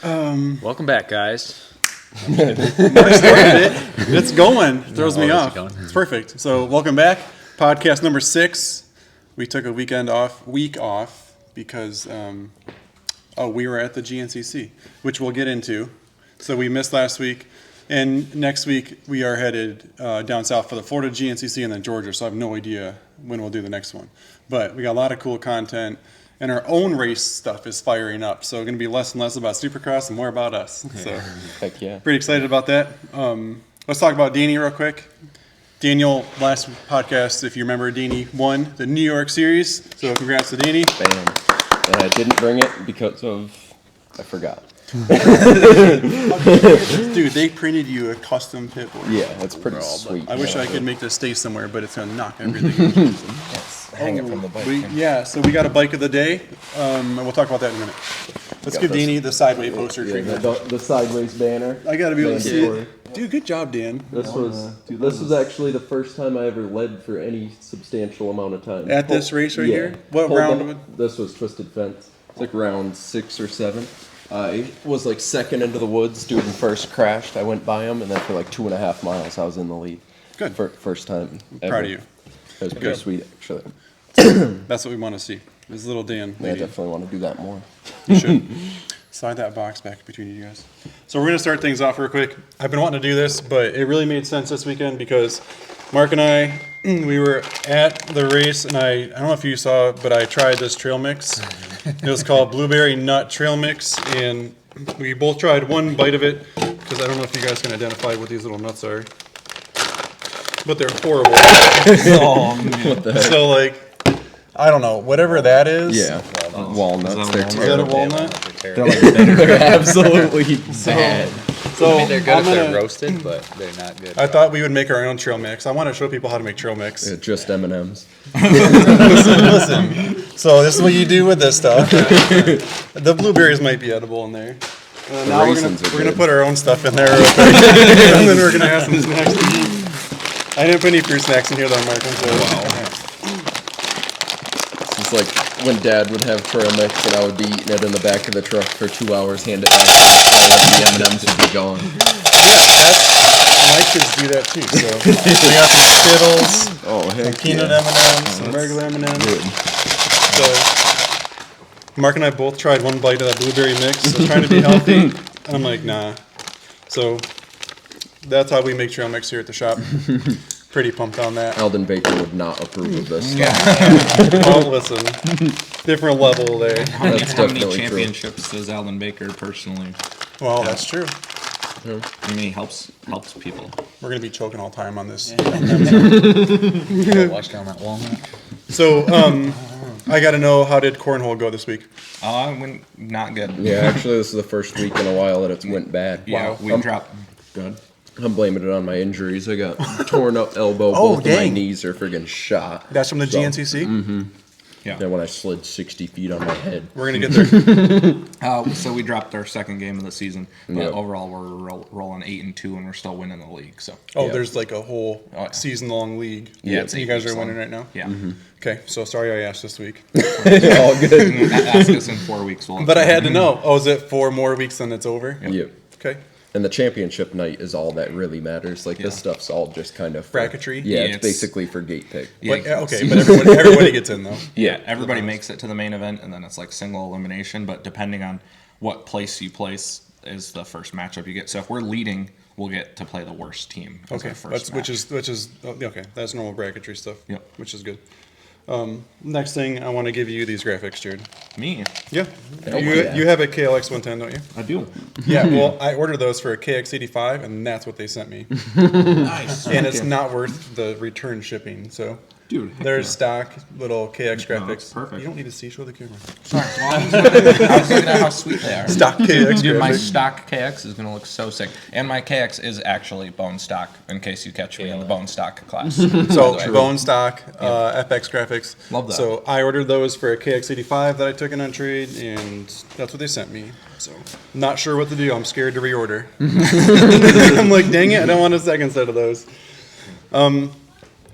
Welcome back, guys. Mark started it. It's going. Throws me off. It's perfect. So welcome back. Podcast number 6. We took a week off because we were at the GNCC, which we'll get into. So we missed last week. And next week we are headed down south for the Florida GNCC and then Georgia. So I have no idea when we'll do the next one. But we got a lot of cool content. And our own race stuff is firing up. So it's going to be less and less about Supercross and more about us. So Heck yeah. pretty excited about that. Let's talk about Danny real quick. Daniel, last podcast, if you remember, Danny won the New York Series. So congrats to Danny. Bam. And I didn't bring it because I forgot. Dude, they printed you a custom pit board. Yeah, that's pretty sweet. I wish I could make this stay somewhere, but it's going to knock everything. Hang it from the bike. So we got a bike of the day, and we'll talk about that in a minute. Let's give Danny the sideways poster treatment. The sideways banner. I got to be able to see it. Dude, good job, Dan. This was actually the first time I ever led for any substantial amount of time. At this race right here? What round? This was Twisted Fence. It's like round 6 or 7. I was like second into the woods. Dude first crashed. I went by him, and then for like 2.5 miles, I was in the lead. Good. First time ever. Proud of you. It was pretty sweet, actually. That's what we want to see. This little Dan. I definitely want to do that more. You should. Slide that box back between you guys. So we're going to start things off real quick. I've been wanting to do this, but it really made sense this weekend because Mark and I, we were at the race, and I don't know if you saw, but I tried this trail mix. It was called Blueberry Nut Trail Mix, and we both tried one bite of it because I don't know if you guys can identify what these little nuts are. But they're horrible. What the heck? So, like, I don't know, whatever that is. Yeah, walnuts. They're Is that a terrible. walnut? They're absolutely bad. So I mean, they're good if they're roasted, but they're not good. I thought we would make our own trail mix. I want to show people how to make trail mix. Just M&Ms. Listen. So this is what you do with this stuff. The blueberries might be edible in there. Now we're gonna put our own stuff in there real quick, and then we're gonna have some snacks to eat. I didn't put any fruit snacks in here though, Mark. It's like when Dad would have trail mix and I would be eating it in the back of the truck for 2 hours, hand it back, and the M&Ms would be gone. Yeah, my kids do that too. So we got some Skittles, some peanut M&Ms, some regular M&Ms. Good. So Mark and I both tried one bite of that blueberry mix, so trying to be healthy, and I'm like, nah. So that's how we make trail mix here at the shop. Pretty pumped on that. Alden Baker would not approve of this. Well, listen, different level there. How many championships does Alden Baker personally? Well, that's true. I mean, he helps people. We're gonna be choking all the time on this. Wash down that walnut. So, I got to know, how did cornhole go this week? Went not good. Yeah, actually, this is the first week in a while that it's went bad. Yeah, we dropped. Good. I'm blaming it on my injuries. I got torn up elbow. Both of my knees are friggin' shot. That's from the GNCC? Mm-hmm. Yeah. Then when I slid 60 feet on my head. We're going to get there. So we dropped our second game of the season, but overall we're rolling 8-2, and we're still winning the league. So. There's like a whole season-long league. Yeah, it's you guys are winning right now. Yeah. Mm-hmm. Okay, so sorry I asked this week. All good. Ask us in 4 weeks. But I had to know. Oh, is it 4 more weeks and it's over? Yep. Okay. And the championship night is all that really matters. Like, this stuff's all just kind of... bracketry? Yeah, it's basically for gate pick. Yeah, but everybody gets in, though. Yeah, everybody makes it to the main event, and then it's like single elimination. But depending on what place you place is the first matchup you get. So if we're leading, we'll get to play the worst team. Okay, which is okay. That's normal bracketry stuff. Yep. Which is good. Next thing, I want to give you these graphics, Jared. Me? Yeah. You have a KLX 110, don't you? I do. Yeah, well, I ordered those for a KX85, and that's what they sent me. Nice. And it's not worth the return shipping, so... Dude, there's stock little KX graphics. Perfect. You don't need to see. Show the camera. Sorry. Well, I was looking at how sweet they are. Stock KX Dude, my graphics. stock KX is going to look so sick. And my KX is actually bone stock, in case you catch me in the bone stock class. So, bone stock, FX graphics. Love that. So, I ordered those for a KX85 that I took in on trade, and that's what they sent me. So, not sure what to do. I'm scared to reorder. I'm like, dang it, I don't want a second set of those.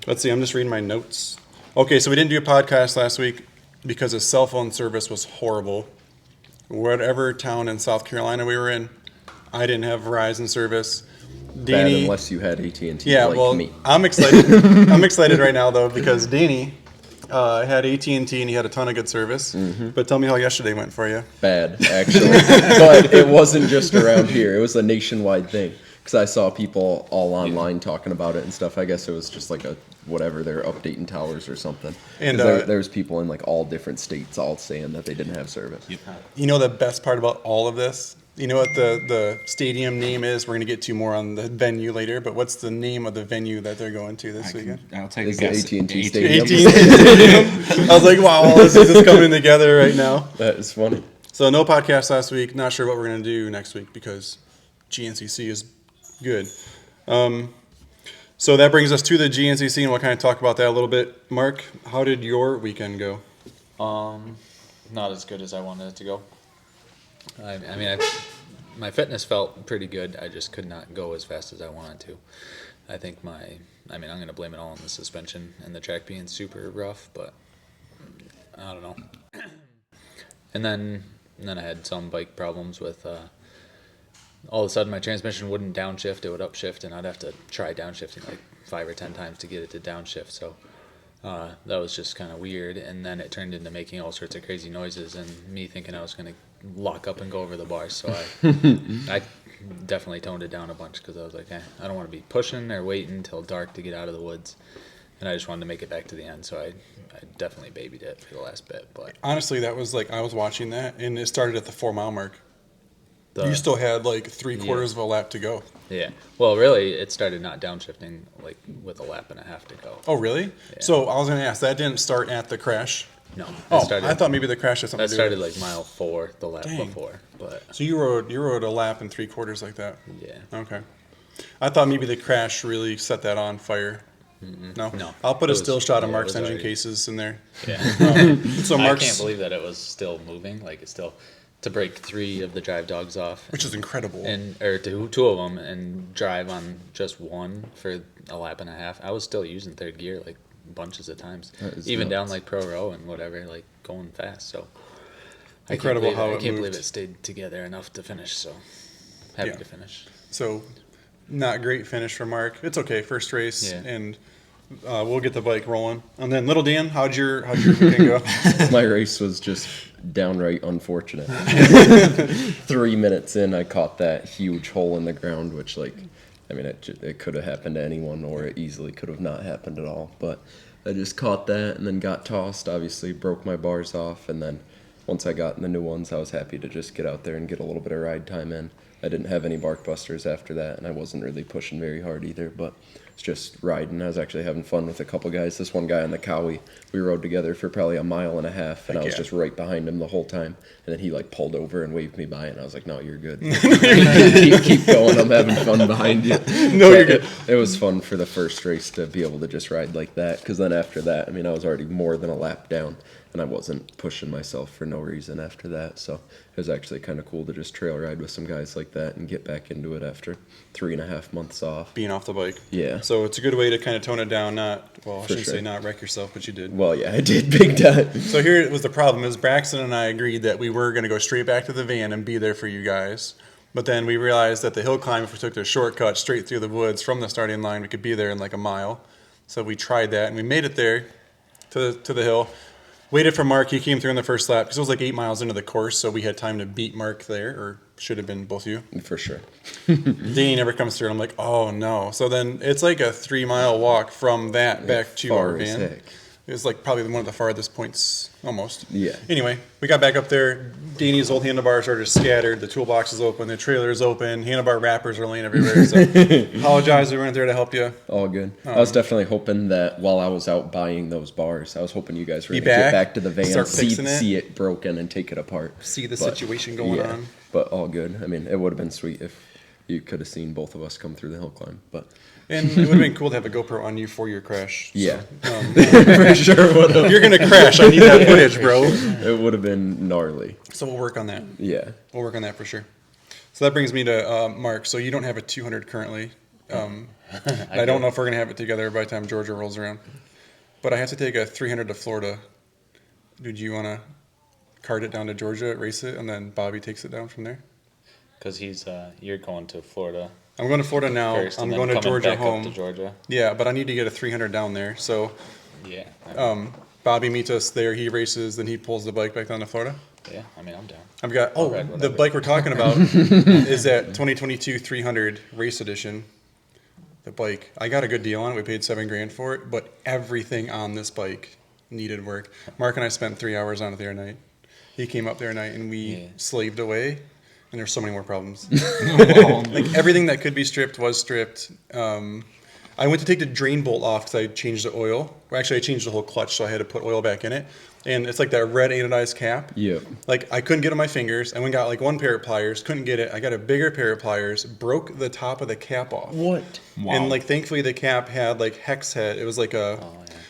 Let's see, I'm just reading my notes. Okay, so we didn't do a podcast last week because the cell phone service was horrible. whatever town in South Carolina we were in. I didn't have Verizon service. Bad Danny, unless you had AT&T yeah, like well, me. I'm excited. I'm excited right now though because Danny had AT&T and he had a ton of good service. But tell me how yesterday went for you. Bad, actually. But it wasn't just around here. It was a nationwide thing. Because I saw people all online talking about it and stuff. I guess it was just like a whatever, they're updating towers or something. And there's people in like all different states all saying that they didn't have service. You know the best part about all of this? You know what the stadium name is? We're going to get to more on the venue later, but what's the name of the venue that they're going to this weekend? I'll take Is a guess. the AT&T AT&T. Stadium? Stadium. I was like, wow, all this is just coming together right now. That is funny. So no podcast last week. Not sure what we're going to do next week because GNCC is good. So that brings us to the GNCC, and we'll kind of talk about that a little bit. Mark, how did your weekend go? Not as good as I wanted it to go. My fitness felt pretty good. I just could not go as fast as I wanted to. I think I'm going to blame it all on the suspension and the track being super rough, but I don't know. And then I had some bike problems with all of a sudden my transmission wouldn't downshift, it would upshift, and I'd have to try downshifting like 5 or 10 times to get it to downshift. So that was just kind of weird, and then it turned into making all sorts of crazy noises and me thinking I was going to lock up and go over the bars. So I definitely toned it down a bunch because I was like, I don't want to be pushing or waiting until dark to get out of the woods, and I just wanted to make it back to the end. So I definitely babied it for the last bit. But honestly, that was like I was watching that, and it started at the 4 mile mark. You still had like 3/4 of a lap to go. Yeah. Well, really, it started not downshifting like with a lap and a half to go. Oh, really? Yeah. So I was going to ask, that didn't start at the crash? No. I thought maybe the crash had something to do with it. That started like mile 4, the lap before. But so you rode a lap and 3/4 like that? Yeah. Okay. I thought maybe the crash really set that on fire. No. I'll put a still shot of Mark's engine cases in there. Yeah. So I can't believe that it was still moving. Like it's still to break 3 of the drive dogs off, which is incredible, or two of them, and drive on just one for a lap and a half. I was still using third gear like bunches of times, even nuts. down like pro row and whatever, like going fast. So incredible I how can't believe it stayed together enough to finish. So happy to finish. So not great finish for Mark. It's okay, first race, and we'll get the bike rolling. And then little Dan, how'd your weekend go? My race was just downright unfortunate. 3 minutes in, I caught that huge hole in the ground, which it could have happened to anyone, or it easily could have not happened at all. But I just caught that and then got tossed, obviously broke my bars off, and then once I got in the new ones, I was happy to just get out there and get a little bit of ride time in. I didn't have any bark busters after that, and I wasn't really pushing very hard either, but it's just riding. I was actually having fun with a couple guys. This one guy on the Cowie, we rode together for probably a mile and a half, and I was just right behind him the whole time. And then he like pulled over and waved me by, and I was like, "No, you're good. keep going. I'm having fun behind you." No, you're good. It was fun for the first race to be able to just ride like that, because then after that, I was already more than a lap down, and I wasn't pushing myself for no reason after that. So it was actually kind of cool to just trail ride with some guys like that and get back into it after 3.5 months off. Being off the bike. Yeah. So it's a good way to kind of tone it down, I shouldn't sure. say not wreck yourself, but you did. Well, yeah, I did big time. So here was the problem, is Braxton and I agreed that we were going to go straight back to the van and be there for you guys. But then we realized that the hill climb, if we took the shortcut straight through the woods from the starting line, we could be there in like a mile. So we tried that, and we made it there to the hill. Waited for Mark. He came through in the first lap because it was like 8 miles into the course, so we had time to beat Mark there, or should have been both of you. For sure. Danny never comes through, and I'm like, oh no. So then it's like a 3-mile walk from that back to our van. Heck. It was like probably one of the farthest points, almost. Yeah. Anyway, we got back up there. Danny's old handlebars are just scattered. The toolbox is open. The trailer is open. Handlebar wrappers are laying everywhere. So apologize, we weren't there to help you. All good. I was definitely hoping that while I was out buying those bars, I was hoping you guys were going to get back to the van, see it broken, and take it apart. See the situation going on. But all good. It would have been sweet if you could have seen both of us come through the hill climb. And it would have been cool to have a GoPro on you for your crash. Yeah. So, for sure would have. if you're going to crash, I need that footage, bro. It would have been gnarly. So we'll work on that. Yeah. We'll work on that for sure. So that brings me to Mark. So you don't have a 200 currently. I don't know if we're going to have it together by the time Georgia rolls around. But I have to take a 300 to Florida. Dude, you want to cart it down to Georgia, race it, and then Bobby takes it down from there. Because you're going to Florida I'm going to Florida now. first, I'm and then going to coming Georgia back home. up to Georgia. Yeah, but I need to get a 300 down there. So Yeah. Bobby meets us there. He races, then he pulls the bike back down to Florida. Yeah. I mean, I'm down. I've got ride the whatever. bike we're talking about is that 2022 300 race edition. The bike, I got a good deal on it. We paid $7,000 for it, but everything on this bike needed work. Mark and I spent 3 hours on it the other night. He came up there night and we slaved away, and there's so many more problems. Like everything that could be stripped was stripped. I went to take the drain bolt off because I changed the oil. Well, actually, I changed the whole clutch, so I had to put oil back in it. And it's like that red anodized cap. Yep. Like I couldn't get it on my fingers. I went and got like one pair of pliers, couldn't get it. I got a bigger pair of pliers, broke the top of the cap off. What? Wow. And like thankfully the cap had like hex head. It was like a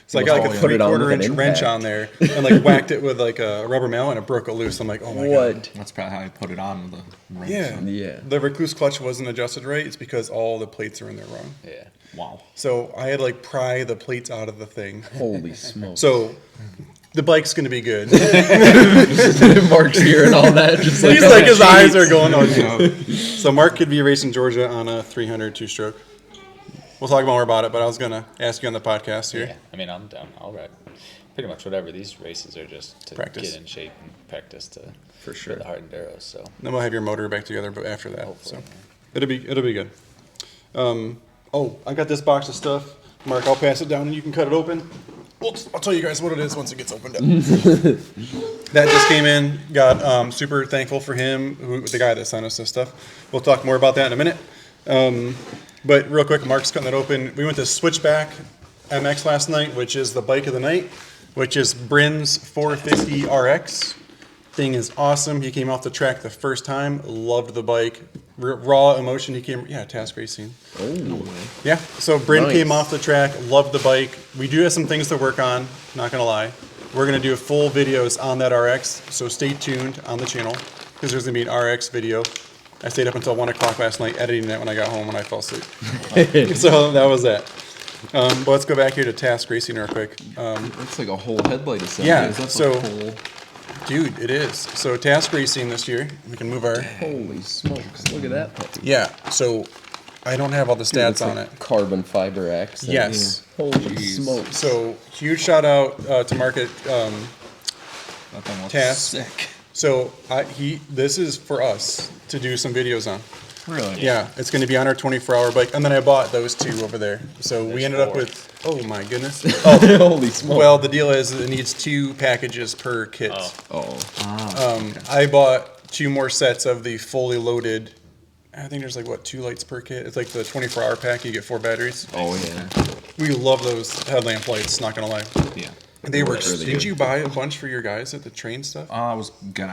so I You got must like a put it on 3/4 with an inch wrench impact. on there and like whacked it with like a rubber mallet and it broke it loose. I'm like, oh my god. What? That's probably how I put it on with the wrench. Yeah. Yeah. The recluse clutch wasn't adjusted right. It's because all the plates are in there wrong. Yeah. Wow. So I had to like pry the plates out of the thing. Holy smokes. So the bike's gonna be good. Mark's hearing all that. Just like, He's like his eyes are going. Oh, geez. So Mark could be racing Georgia on a 300 two-stroke. We'll talk more about it, but I was gonna ask you on the podcast here. Yeah. I mean, I'm down. I'll ride pretty much whatever. These races are just to Practice. get in shape and practice For sure. the hard enduros. So Then we'll have your motor back together, but after that, Hopefully, so it'll be good. I got this box of stuff, Mark. I'll pass it down and you can cut it open. I'll tell you guys what it is once it gets opened up. That just came in. Got super thankful for him, the guy that sent us this stuff. We'll talk more about that in a minute. But real quick, Mark's cutting it open. We went to Switchback MX last night, which is the bike of the night, which is Bryn's 450 RX. Thing is awesome. He came off the track the first time, loved the bike. Raw emotion. He came, task racing. Oh. Yeah. So Bryn Nice. came off the track, loved the bike. We do have some things to work on. Not gonna lie. We're gonna do full videos on that RX. So stay tuned on the channel because there's gonna be an RX video. I stayed up until 1 o'clock last night editing that when I got home when I fell asleep. So that was that. But let's go back here to task racing real quick. That's like a whole headlight assembly. Yeah, Is that the so- whole... Dude, it is. So task racing this year. We can move our. Holy smokes. Look at that puppy. Yeah. So I don't have all the stats It's on like it. Carbon fiber accent. Yes. Holy smokes. So huge shout out to Market. That thing looks Task. sick. So this is for us to do some videos on. Really? Yeah, it's going to be on our 24-hour bike, and then I bought those two over there. So we There's ended up 4. with. Oh my goodness. Oh, Holy smokes. well, the deal is it needs 2 packages per kit. Oh. Oh. I bought 2 more sets of the fully loaded. I think there's like 2 lights per kit. It's like the 24-hour pack. You get 4 batteries. Oh, yeah. We love those headlamp lights. Not gonna lie. Yeah. They work. really Didn't good. you buy a bunch for your guys at the train stuff? I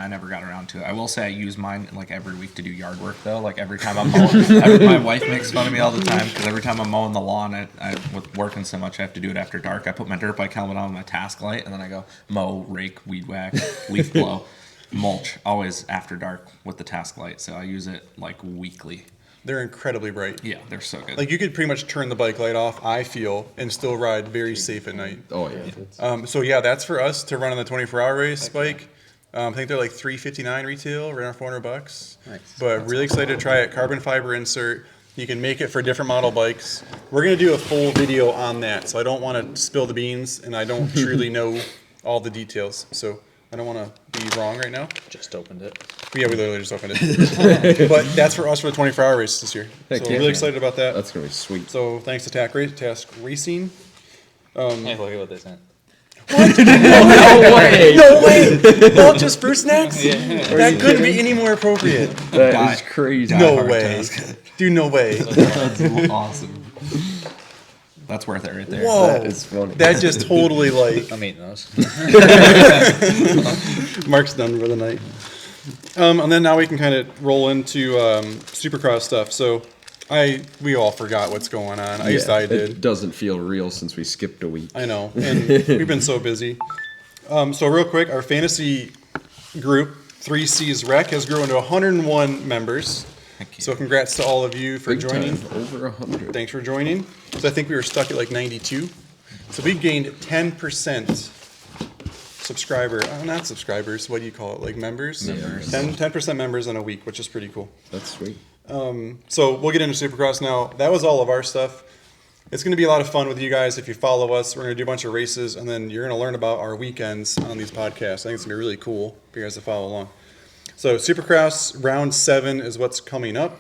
never got around to it. I will say I use mine like every week to do yard work though. Like every time I'm mowing, my wife makes fun of me all the time because every time I'm mowing the lawn, I with working so much, I have to do it after dark. I put my dirt bike helmet on my task light, and then I go mow, rake, weed whack, leaf blow, mulch, always after dark with the task light. So I use it like weekly. They're incredibly bright. Yeah, they're so good. Like you could pretty much turn the bike light off, I feel, and still ride very safe at night. Oh, yeah. So yeah, that's for us to run on the 24-hour race bike. I think they're like $359 retail, right around $400. Nice. But really excited to try it. Carbon fiber insert. You can make it for different model bikes. We're gonna do a full video on that, so I don't want to spill the beans, and I don't truly know all the details. So I don't want to be wrong right now. Just opened it. Yeah, we literally just opened it. But that's for us for the 24-hour race this year. Heck So yeah. really excited about that. That's going to be sweet. So thanks to Task Racing. Hey, look at what they sent. No way! No way! Well, just fruit snacks? That couldn't be any more appropriate. That is crazy. No hard way. task. Dude, no way. That's awesome. That's worth it right there. Whoa. That is funny. That just totally like I'm eating those. Mark's done for the night. And then now we can kind of roll into Supercross stuff. So we all forgot what's going on. At least I It did. doesn't feel real since we skipped a week. I know, and we've been so busy. So real quick, our fantasy group, 3C's Rec, has grown to 101 members. Thank you. So congrats to all of you for Big joining. time. Over 100. Thanks for joining. So I think we were stuck at like 92. So we've gained 10% not subscribers, what do you call it? Like members? Members. 10% members in a week, which is pretty cool. That's sweet. So we'll get into Supercross now. That was all of our stuff. It's going to be a lot of fun with you guys if you follow us. We're going to do a bunch of races, and then you're going to learn about our weekends on these podcasts. I think it's going to be really cool for you guys to follow along. So Supercross Round 7 is what's coming up.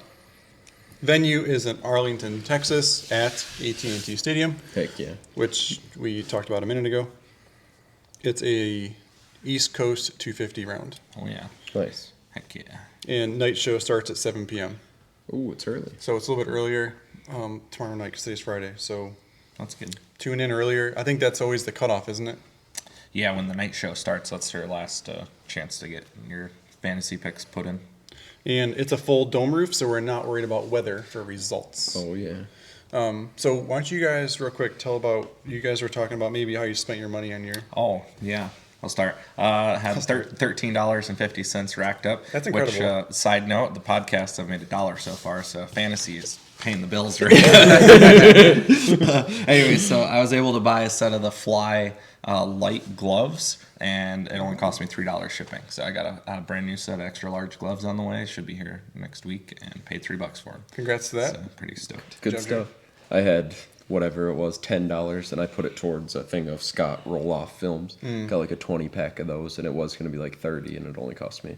Venue is in Arlington, Texas at AT&T Stadium, Heck yeah. which we talked about a minute ago. It's a East Coast 250 round. Oh yeah. Nice. Heck yeah. And night show starts at 7 p.m. Ooh, it's early. So it's a little bit earlier tomorrow night because today's Friday. So That's good. tune in earlier. I think that's always the cutoff, isn't it? Yeah, when the night show starts, that's your last chance to get your fantasy picks put in. And it's a full dome roof, so we're not worried about weather for results. Oh yeah. So why don't you guys real quick tell about, you guys were talking about maybe how you spent your money on your... Oh, yeah. I'll start. Had $13.50 racked up. That's incredible. Which, side note, the podcast I've made $1 so far, so fantasy is paying the bills right Anyway, so I was able to buy a set of the Fly light gloves, and it only cost me $3 shipping. So I got a brand new set of extra large gloves on the way. Should be here next week, and paid $3 for them. Congrats to that. So pretty stoked. Good job, stuff. I had whatever it was, $10, and I put it towards a thing of Scott roll-off films. Got like a 20-pack of those, and it was going to be like 30, and it only cost me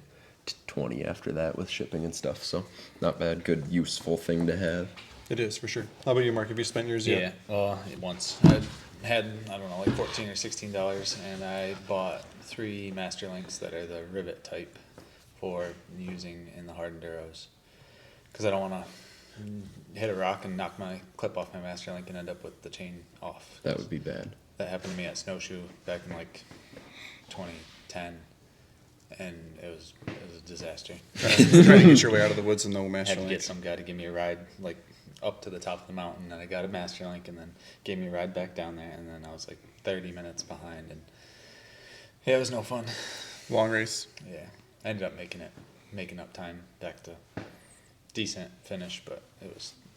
20 after that with shipping and stuff. So not bad. Good, useful thing to have. It is, for sure. How about you, Mark? Have you spent yours yet? Yeah, well, once. I had, I don't know, like $14 or $16, and I bought 3 Master Links that are the rivet type for using in the hard enduros. Because I don't want to hit a rock and knock my clip off my Master Link and end up with the chain off. That would be bad. That happened to me at Snowshoe back in like 2010, and it was a disaster. Trying to get your way out of the woods and no I master had to link. get some guy to give me a ride like up to the top of the mountain, and I got a Master Link, and then gave me a ride back down there, and then I was like 30 minutes behind, and yeah, it was no fun. Long race. Yeah, I ended up making up time back to decent finish, but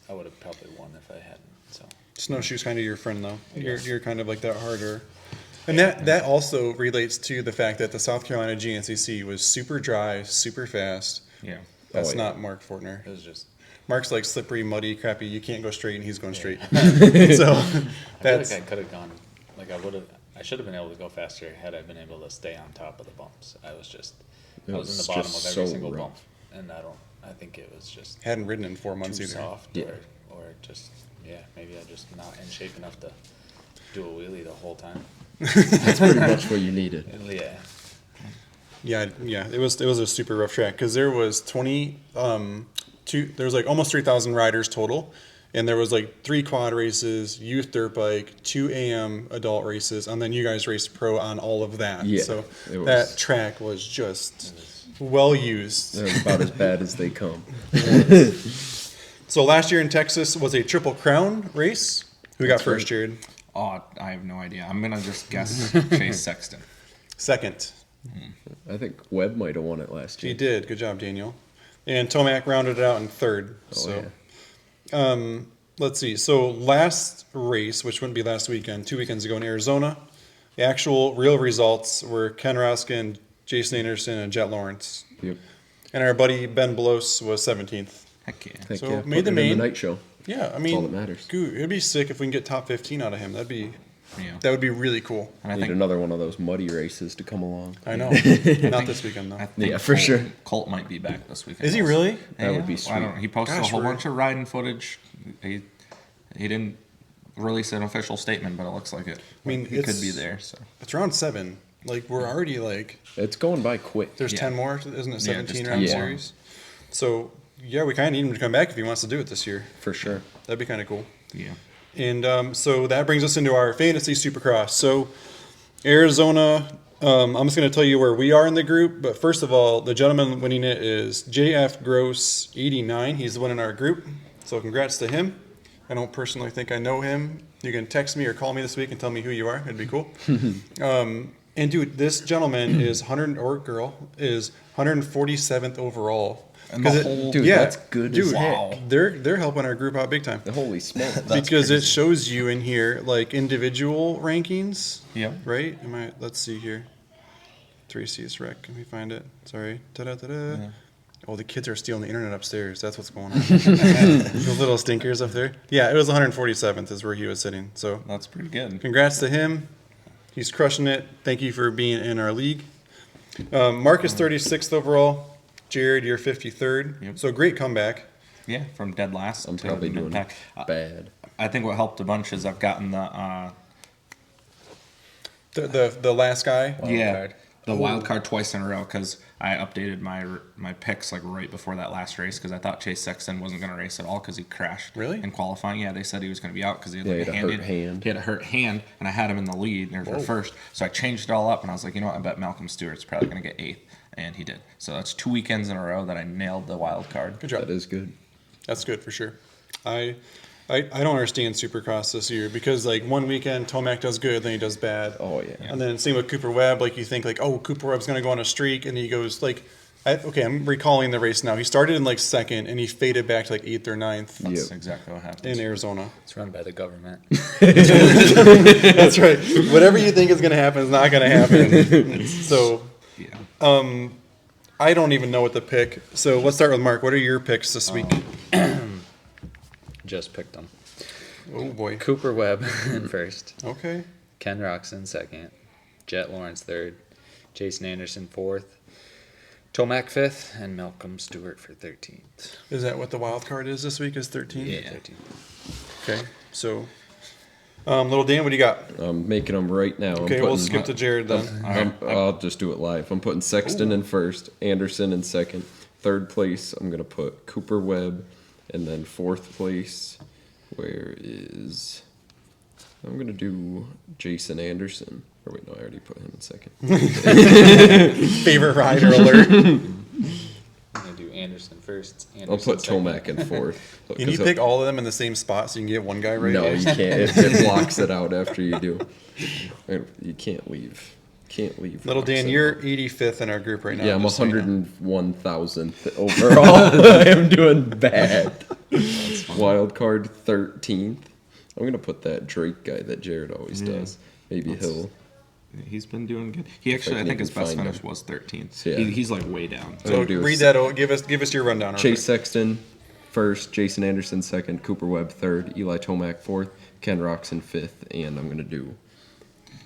I would have probably won if I hadn't. So Snowshoe's kind of your friend, though. Yes. You're kind of like that harder. And that also relates to the fact that the South Carolina GNCC was super dry, super fast. Yeah. That's Oh, yeah. not Mark Fortner. it was just. Mark's like slippery, muddy, crappy. You can't go straight, and he's going straight. I So feel that's like I could have gone. Like I should have been able to go faster had I been able to stay on top of the bumps. I was in was the bottom of just every so single rough. bump, and I think it was just hadn't ridden in 4 too months either. soft, Yeah. or just maybe I just not in shape enough to do a wheelie the whole time. That's pretty much what you needed. Yeah, Yeah. It was a super rough track because there was there was like almost 3,000 riders total, and there was like 3 quad races, youth dirt bike, 2 AM adult races, and then you guys raced pro on all of that. Yeah, So it was- that track was just well used. They're about as bad as they come. So last year in Texas was a Triple Crown race. Who got That's first, right. Jared? Oh, I have no idea. I'm gonna just guess Chase Sexton. Second. I think Webb might have won it last He year. did. Good job, Daniel. And Tomac rounded it out in third. Oh, So, yeah. let's see. So last race, which wouldn't be last weekend, 2 weekends ago in Arizona, the actual real results were Ken Roskin, Jason Anderson, and Jet Lawrence. Yep. And our buddy Ben Belos was 17th. Heck yeah. Heck So, yeah. made Putting the him in main. the night show. Yeah, I mean, all that matters. Dude, it'd be sick if we can get top 15 out of him. Yeah. That would be really cool. And I Need think another one of those muddy races to come along. I know. Not this weekend though. I think Yeah, for sure. Colt might be back this weekend. Is he also. really? That would be Well, I don't know. He posted Gosh, a whole we're- bunch of riding footage. He didn't release an official statement, but it looks like it. I mean, he could it's- be there. So It's round 7. Like we're already like It's going by quick. there's Yeah. 10 more, isn't it? 17 just round 10 more. series. So yeah, we kind of need him to come back if he wants to do it this year. For sure. That'd be kind of cool. yeah. And so that brings us into our fantasy Supercross. So Arizona, I'm just going to tell you where we are in the group. But first of all, the gentleman winning it is JF Gross 89. He's the one in our group. So congrats to him. I don't personally think I know him. You can text me or call me this week and tell me who you are. It'd be cool. And dude, this gentleman is 100 or girl is 147th overall. And 'Cause the it- whole- Dude, that's good as Dude, Wow. they're helping our group out big time. Holy smokes. Because it shows you in here like individual rankings, Yep. right? Let's see here. 3C's wreck. Let me find it. Sorry. Da-da-da-da. Yeah. Oh, the kids are stealing the internet upstairs. That's what's going on. Those little stinkers up there. Yeah, it was 147th is where he was sitting. So That's pretty good. congrats to him. He's crushing it. Thank you for being in our league. Mark is 36th overall. Jared, you're 53rd. Yep. So great comeback. Yeah, from dead last. I'm to probably doing mid-pack. bad. I think what helped a bunch is I've gotten the The last guy. Card. the wild card twice in a row because I updated my picks like right before that last race because I thought Chase Sexton wasn't going to race at all because he crashed Really? in qualifying. Yeah, they said he was going to be out because he had Yeah, like he a had a hurt hand. He had a hurt hand, and I had him in the lead or for first. So I changed it all up, and I was like, you know what? I bet Malcolm Stewart's probably going to get 8th, and he did. So that's 2 weekends in a row that I nailed the wild card. Good job. That is good. That's good for sure. I don't understand Supercross this year because like one weekend Tomac does good, then he does bad. Oh, yeah. And then same with Cooper Webb. Like you think like, oh, Cooper Webb's gonna go on a streak, and he goes like, I'm recalling the race now. He started in like second, and he faded back to like 8th or 9th That's Yep. exactly what happened. in Arizona. It's run by the government. That's right. Whatever you think is gonna happen is not gonna happen. So Yeah. I don't even know what to pick. So let's start with Mark. What are your picks this week? Just picked them. Oh boy. Cooper Webb in first. Okay. Ken Roxon second. Jet Lawrence third. Jason Anderson fourth. Tomac fifth. And Malcolm Stewart for 13th. Is that what the wild card is this week? Is 13? Yeah. 13th. Okay. So, little Dan, what do you got? I'm making them right now. Okay, we'll skip to Jared then. I'll just do it live. I'm putting Sexton in first, Anderson in second. Third place, I'm going to put Cooper Webb. And then fourth place, where is... I'm going to do Jason Anderson. Or wait, no, I already put him in second. Favorite rider alert. I'm going to do Anderson first. I'll put second. Tomac in fourth. Can you pick all of them in the same spot so you can get one guy right? No, you can't. It blocks it out after you do. You can't leave. Can't leave. Little Dan, Roxanne. you're 85th in our group right now. Yeah, I'm just so you know. 101,000th overall. I am doing bad. Wild card 13th. I'm gonna put that Drake guy that Jared always does. Maybe he'll. He's been doing good. He actually, I think his best find finish him. was 13th. Yeah. He's like way down. So I'll do read is that out. Give us your rundown. real Chase Sexton first, Jason Anderson second, Cooper Webb third, Eli Tomac fourth, Ken Roxon fifth, and I'm gonna do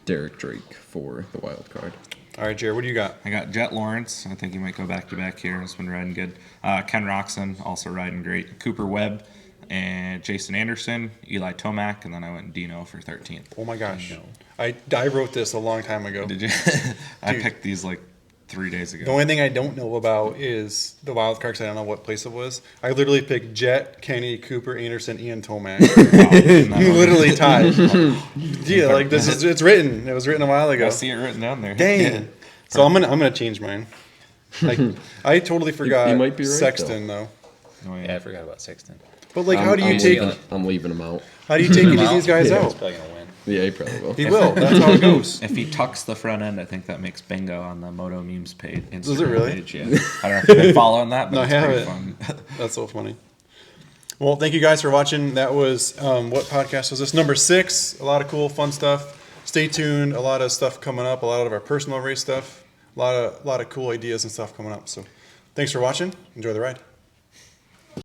Derek Drake for the wild card. quick. All right, Jared, what do you got? I got Jet Lawrence. I think he might go back to back here. He's been riding good. Ken Roxon also riding great. Cooper Webb and Jason Anderson, Eli Tomac, and then I went Dino for 13th. Oh my gosh. I wrote this a long time ago. Did you? I Dude. picked these like 3 days ago. The only thing I don't know about is the wild card because I don't know what place it was. I literally picked Jet, Kenny, Cooper, Anderson, and Tomac. You literally tied. Yeah, like this is it's written. It was written a while ago. I see it written down there. Dang. Yeah. So I'm gonna change mine. Like I totally forgot you might be right, Sexton though. Oh, Yeah, I forgot about Sexton. But like, how do you take I'm leaving him out. any of these guys He's out? probably going to win. Yeah, he probably will. He will. That's how it goes. If he tucks the front end, I think that makes bingo on the Moto Memes page. Does it really? Page, yeah. I don't know if you've been following that, but No, I it's pretty haven't. fun. That's so funny. Well, thank you guys for watching. That was what podcast was this? Number 6. A lot of cool, fun stuff. Stay tuned. A lot of stuff coming up. A lot of our personal race stuff. A lot of cool ideas and stuff coming up. So, thanks for watching. Enjoy the ride.